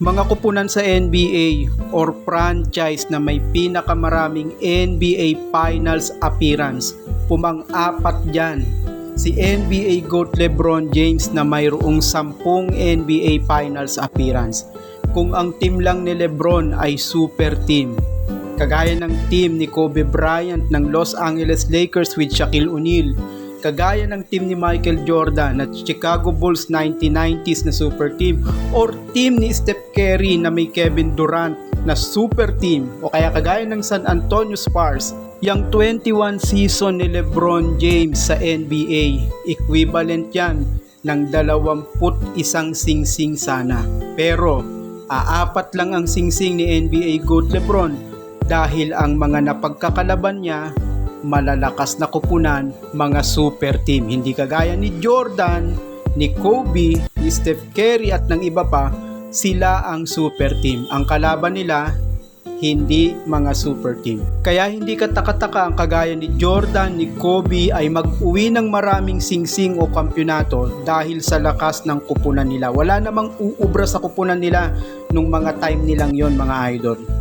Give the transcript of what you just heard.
Mga kupunan sa NBA or franchise na may pinakamaraming NBA Finals appearance, pumang-apat dyan si NBA GOAT LeBron James na mayroong 10 NBA Finals appearance. Kung ang team lang ni LeBron ay super team, kagaya ng team ni Kobe Bryant ng Los Angeles Lakers with Shaquille O'Neal, kagaya ng team ni Michael Jordan at Chicago Bulls 1990s na super team, or team ni Steph Curry na may Kevin Durant na super team, o kaya kagaya ng San Antonio Spurs, yung 21 season ni LeBron James sa NBA, equivalent yan ng 21 singsing sana. Pero aapat lang ang singsing ni NBA GOAT LeBron dahil ang mga napagkakalaban niya malalakas na kupunan, mga super team. Hindi kagaya ni Jordan, ni Kobe, ni Steph Curry at ng iba pa, sila ang super team. Ang kalaban nila, hindi mga super team. Kaya hindi katakataka ang kagaya ni Jordan, ni Kobe ay mag-uwi ng maraming singsing o kampyonato dahil sa lakas ng kupunan nila. Wala namang uubra sa kupunan nila nung mga time nilang yon, mga idol.